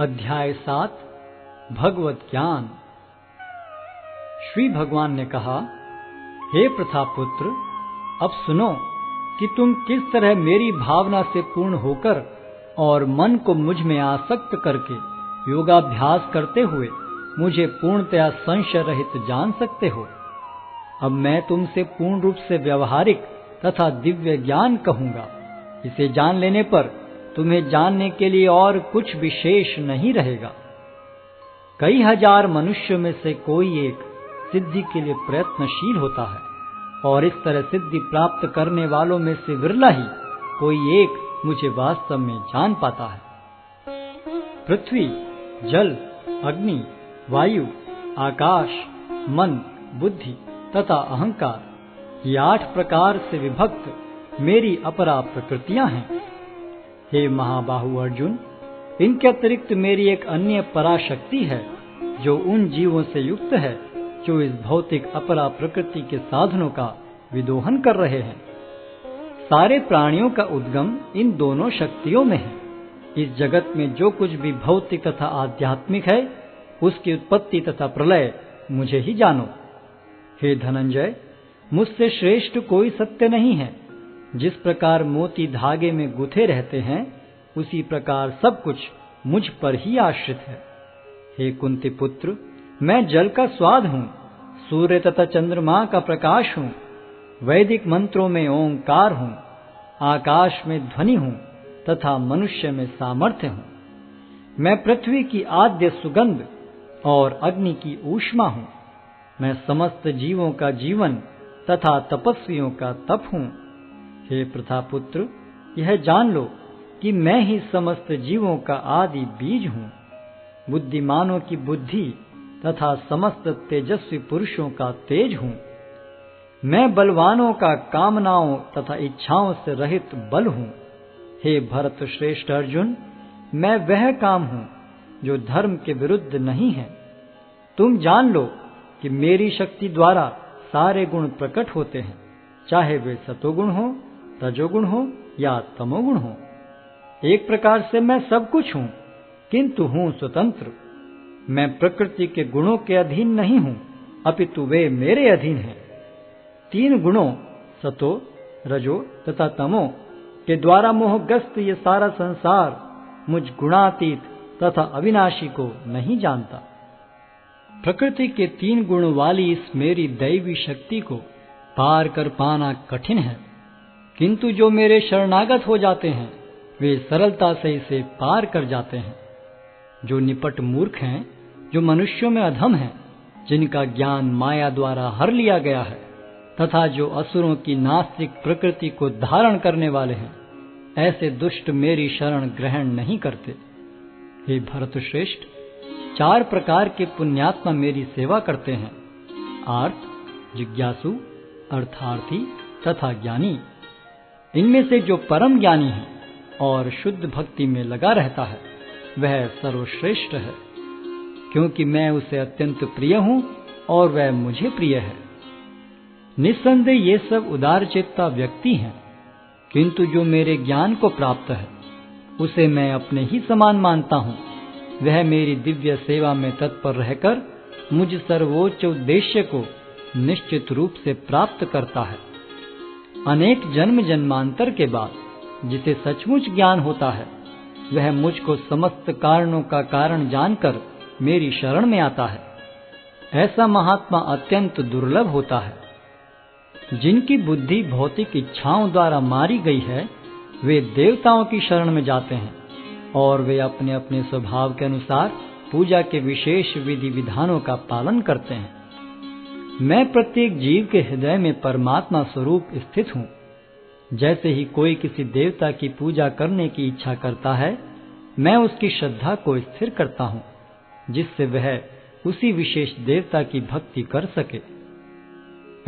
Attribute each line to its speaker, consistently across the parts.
Speaker 1: अध्याय 7 भगवत ज्ञान। श्री भगवान ने कहा, हे प्रथापुत्र, अब सुनो कि तुम किस तरह मेरी भावना से पूर्ण होकर और मन को मुझ में आसक्त करके योगाभ्यास करते हुए मुझे पूर्णतया संशय रहित जान सकते हो। अब मैं तुमसे पूर्ण रूप से व्यवहारिक तथा दिव्य ज्ञान कहूंगा। इसे जान लेने पर तुम्हें जानने के लिए और कुछ विशेष नहीं रहेगा। कई हजार मनुष्यों में से कोई एक सिद्धि के लिए प्रयत्नशील होता है और इस तरह सिद्धि प्राप्त करने वालों में से विरला ही कोई एक मुझे वास्तव में जान पाता है। पृथ्वी, जल, अग्नि, वायु, आकाश, मन, बुद्धि तथा अहंकार, ये 8 प्रकार से विभक्त मेरी अपरा प्रकृतियां हैं। हे महाबाहु अर्जुन, इनके अतिरिक्त मेरी एक अन्य पराशक्ति है जो उन जीवों से युक्त है जो इस भौतिक अपरा प्रकृति के साधनों का विदोहन कर रहे हैं। सारे प्राणियों का उद्गम इन दोनों शक्तियों में है। इस जगत में जो कुछ भी भौतिक तथा आध्यात्मिक है, उसकी उत्पत्ति तथा प्रलय मुझे ही जानो। हे धनंजय, मुझसे श्रेष्ठ कोई सत्य नहीं है। जिस प्रकार मोती धागे में गुथे रहते हैं, उसी प्रकार सब कुछ मुझ पर ही आश्रित है। हे कुंती पुत्र, मैं जल का स्वाद हूँ, सूर्य तथा चंद्रमा का प्रकाश हूँ, वैदिक मंत्रों में ओंकार हूँ, आकाश में ध्वनि हूँ तथा मनुष्य में सामर्थ्य हूँ। मैं पृथ्वी की आद्य सुगंध और अग्नि की ऊष्मा हूँ। मैं समस्त जीवों का जीवन तथा तपस्वियों का तप हूँ। हे प्रथापुत्र, यह जान लो कि मैं ही समस्त जीवों का आदि बीज हूँ, बुद्धिमानों की बुद्धि तथा समस्त तेजस्वी पुरुषों का तेज हूँ। मैं बलवानों का कामनाओं तथा इच्छाओं से रहित बल हूँ। हे भरत श्रेष्ठ अर्जुन, मैं वह काम हूँ जो धर्म के विरुद्ध नहीं है। तुम जान लो कि मेरी शक्ति द्वारा सारे गुण प्रकट होते हैं, चाहे वे सतोगुण हो, रजोगुण हो या तमोगुण हो। एक प्रकार से मैं सब कुछ हूँ, किंतु हूँ स्वतंत्र। मैं प्रकृति के गुणों के अधीन नहीं हूँ, अपितु वे मेरे अधीन हैं। 3 गुणों सतो, रजो तथा तमो के द्वारा मोहग्रस्त ये सारा संसार मुझ गुणातीत तथा अविनाशी को नहीं जानता। प्रकृति के 3 गुण वाली इस मेरी दैवी शक्ति को पार कर पाना कठिन है, किंतु जो मेरे शरणागत हो जाते हैं वे सरलता से इसे पार कर जाते हैं। जो निपट मूर्ख हैं, जो मनुष्यों में अधम हैं, जिनका ज्ञान माया द्वारा हर लिया गया है तथा जो असुरों की नास्तिक प्रकृति को धारण करने वाले हैं, ऐसे दुष्ट मेरी शरण ग्रहण नहीं करते। हे भरत श्रेष्ठ, 4 प्रकार के पुण्यात्मा मेरी सेवा करते हैं: आर्त, जिज्ञासु, अर्थार्थी तथा ज्ञानी। इनमें से जो परम ज्ञानी है और शुद्ध भक्ति में लगा रहता है, वह सर्वश्रेष्ठ है, क्योंकि मैं उसे अत्यंत प्रिय हूँ और वह मुझे प्रिय है। निस्संदेह ये सब उदारचेता व्यक्ति हैं, किंतु जो मेरे ज्ञान को प्राप्त है, उसे मैं अपने ही समान मानता हूँ। वह मेरी दिव्य सेवा में तत्पर रहकर मुझ सर्वोच्च उद्देश्य को निश्चित रूप से प्राप्त करता है। अनेक जन्म जन्मांतर के बाद जिसे सचमुच ज्ञान होता है, वह मुझको समस्त कारणों का कारण जानकर मेरी शरण में आता है। ऐसा महात्मा अत्यंत दुर्लभ होता है। जिनकी बुद्धि भौतिक इच्छाओं द्वारा मारी गई है, वे देवताओं की शरण में जाते हैं और वे अपने अपने स्वभाव के अनुसार पूजा के विशेष विधि विधानों का पालन करते हैं। मैं प्रत्येक जीव के हृदय में परमात्मा स्वरूप स्थित हूँ। जैसे ही कोई किसी देवता की पूजा करने की इच्छा करता है, मैं उसकी श्रद्धा को स्थिर करता हूँ, जिससे वह उसी विशेष देवता की भक्ति कर सके।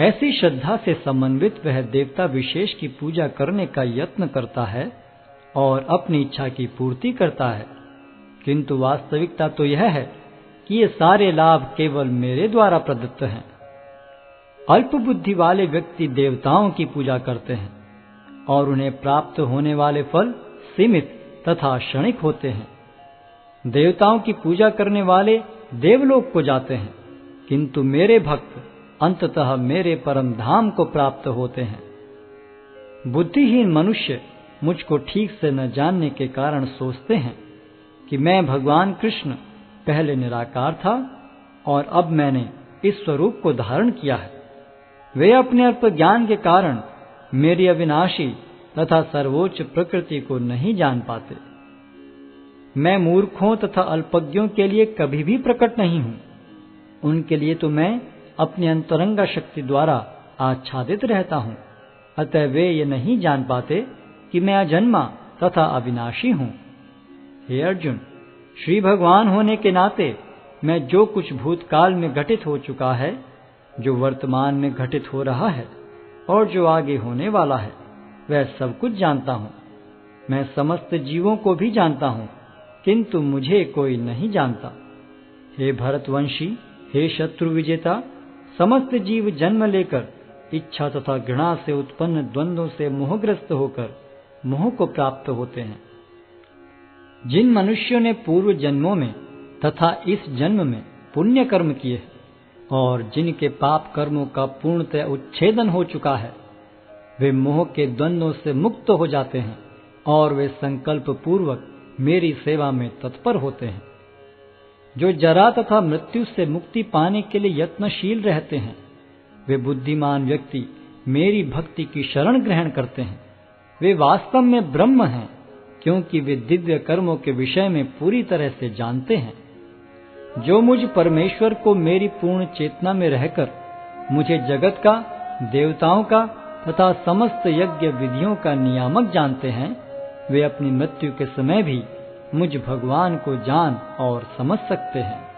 Speaker 1: ऐसी श्रद्धा से समन्वित वह देवता विशेष की पूजा करने का यत्न करता है और अपनी इच्छा की पूर्ति करता है, किंतु वास्तविकता तो यह है कि ये सारे लाभ केवल मेरे द्वारा प्रदत्त हैं। अल्प बुद्धि वाले व्यक्ति देवताओं की पूजा करते हैं और उन्हें प्राप्त होने वाले फल सीमित तथा क्षणिक होते हैं। देवताओं की पूजा करने वाले देवलोक को जाते हैं, किंतु मेरे भक्त अंततः मेरे परम धाम को प्राप्त होते हैं। बुद्धिहीन मनुष्य मुझको ठीक से न जानने के कारण सोचते हैं कि मैं भगवान कृष्ण पहले निराकार था और अब मैंने इस स्वरूप को धारण किया है। वे अपने अल्प ज्ञान के कारण मेरी अविनाशी तथा सर्वोच्च प्रकृति को नहीं जान पाते। मैं मूर्खों तथा अल्पज्ञों के लिए कभी भी प्रकट नहीं हूं। उनके लिए तो मैं अपनी अंतरंगा शक्ति द्वारा आच्छादित रहता हूं। अतः वे ये नहीं जान पाते कि मैं अजन्मा तथा अविनाशी हूं। हे अर्जुन, श्री भगवान होने के नाते मैं जो कुछ भूतकाल में घटित हो चुका है, जो वर्तमान में घटित हो रहा है और जो आगे होने वाला है, वह सब कुछ जानता हूं। मैं समस्त जीवों को भी जानता हूं, किंतु मुझे कोई नहीं जानता। हे भरतवंशी, हे शत्रु विजेता, समस्त जीव जन्म लेकर इच्छा तथा घृणा से उत्पन्न द्वंद्वों से मोहग्रस्त होकर मोह को प्राप्त होते हैं। जिन मनुष्यों ने पूर्व जन्मों में तथा इस जन्म में पुण्य कर्म किए और जिनके पाप कर्मों का पूर्णतः उच्छेदन हो चुका है, वे मोह के द्वंद्वों से मुक्त हो जाते हैं और वे संकल्प पूर्वक मेरी सेवा में तत्पर होते हैं। जो जरा तथा मृत्यु से मुक्ति पाने के लिए यत्नशील रहते हैं, वे बुद्धिमान व्यक्ति मेरी भक्ति की शरण ग्रहण करते हैं। वे वास्तव में ब्रह्म हैं, क्योंकि वे दिव्य कर्मों के विषय में पूरी तरह से जानते हैं। जो मुझ परमेश्वर को मेरी पूर्ण चेतना में रहकर मुझे जगत का, देवताओं का तथा समस्त यज्ञ विधियों का नियामक जानते हैं, वे अपनी मृत्यु के समय भी मुझ भगवान को जान और समझ सकते हैं।